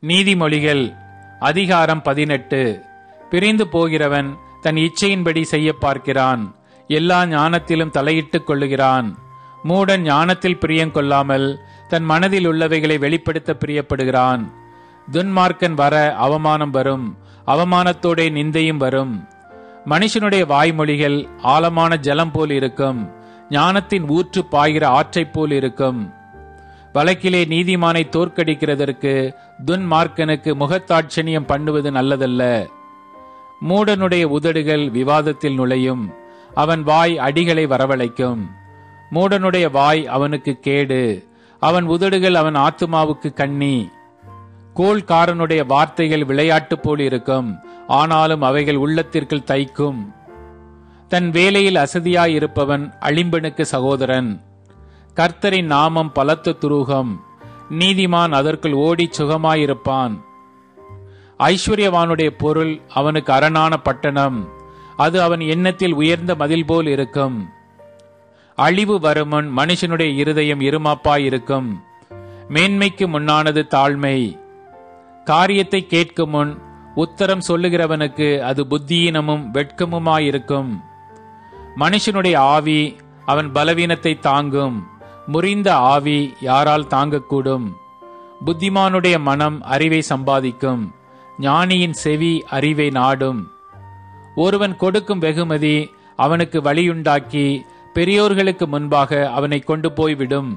நீதிமொழிகள் அதிகாரம் 18. பிரிந்து போகிறவன் தன் இச்சையின்படி செய்ய பார்க்கிறான், எல்லா ஞானத்திலும் தலையிட்டுக் கொள்ளுகிறான். மூடன் ஞானத்தில் பிரியங்கொள்ளாமல் தன் மனதில் உள்ளவைகளை வெளிப்படுத்த பிரியப்படுகிறான். துன்மார்க்கன் வர அவமானம் வரும், அவமானத்தோட நிந்தையும் வரும். மனுஷனுடைய வாய்மொழிகள் ஆழமான ஜலம் போல் இருக்கும், ஞானத்தின் ஊற்று பாய்கிற ஆற்றைப் போல் இருக்கும். வழக்கிலே நீதிமானை தோற்கடிக்கிறதற்கு துன்மார்க்கனுக்கு முகத்தாட்சணியம் பண்ணுவது நல்லதல்ல. மூடனுடைய உதடுகள் விவாதத்தில் நுழையும், அவன் வாய் அடிகளை வரவழைக்கும். மூடனுடைய வாய் அவனுக்கு கேடு, அவன் உதடுகள் அவன் ஆத்துமாவுக்கு கண்ணி. கோள்காரனுடைய வார்த்தைகள் விளையாட்டு போல் இருக்கும், ஆனாலும் அவைகள் உள்ளத்திற்குள் தைக்கும். தன் வேலையில் அசதியாயிருப்பவன் அழிம்பனுக்கு சகோதரன். கர்த்தரின் நாமம் பலத்த துருகம், நீதிமான் அதற்குள் ஓடி சுகமாயிருப்பான். ஐஸ்வர்யவானுடைய பொருள் அவனுக்கு அரணான பட்டணம், அது அவன் எண்ணத்தில் உயர்ந்த மதில் போல் இருக்கும். அழிவு வருமுன் மனுஷனுடைய இருதயம் இருமாப்பாயிருக்கும், மேன்மைக்கு முன்னானது தாழ்மை. காரியத்தை கேட்கும் முன் உத்தரம் சொல்லுகிறவனுக்கு அது புத்தியீனமும் வெட்கமுமாயிருக்கும். மனுஷனுடைய ஆவி அவன் பலவீனத்தை தாங்கும், முறிந்த ஆவி யாரால் தாங்கக்கூடும்? புத்திமானுடைய மனம் அறிவை சம்பாதிக்கும், ஞானியின் செவி அறிவை நாடும். ஒருவன் கொடுக்கும் வெகுமதி அவனுக்கு வழியுண்டாக்கி பெரியோர்களுக்கு முன்பாக அவனை கொண்டு போய்விடும்.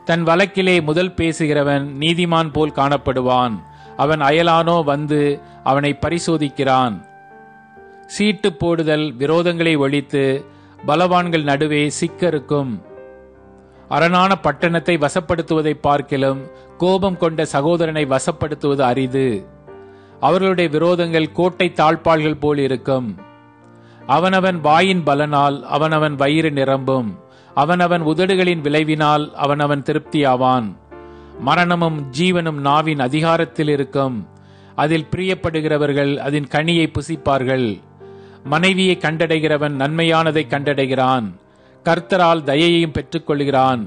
தன் வழக்கிலே முதல் பேசுகிறவன் நீதிமான் போல் காணப்படுவான், அவன் அயலானோ வந்து அவனை பரிசோதிக்கிறான். சீட்டு போடுதல் விரோதங்களை ஒழித்து பலவான்கள் நடுவே சிக்கருக்கும். அரணான பட்டணத்தை வசப்படுத்துவதை பார்க்கிலும் கோபம் கொண்ட சகோதரனை வசப்படுத்துவது அரிது. அவர்களுடைய விரோதங்கள் கோட்டை தாழ்பாள்கள் போல் இருக்கும். அவனவன் வாயின் பலனால் அவனவன் வயிறு நிரம்பும், அவனவன் உதடுகளின் விளைவினால் அவனவன் திருப்தியாவான். மரணமும் ஜீவனும் நாவின் அதிகாரத்தில் இருக்கும், அதில் பிரியப்படுகிறவர்கள் அதன் கனியை புசிப்பார்கள். மனைவியை கண்டடைகிறவன் நன்மையானதை கண்டடைகிறான், கர்த்தரால் தயையையும் பெற்றுக்கொள்கிறான்.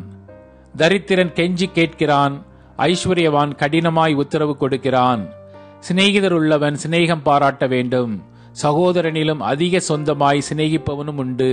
தரித்திரன் கெஞ்சி கேட்கிறான், ஐஸ்வர்யவான் கடினமாய் உத்தரவு கொடுக்கிறான். சிநேகிதர் உள்ளவன் சிநேகம் பாராட்ட வேண்டும், சகோதரனிலும் அதிக சொந்தமாய் சிநேகிப்பவனும் உண்டு.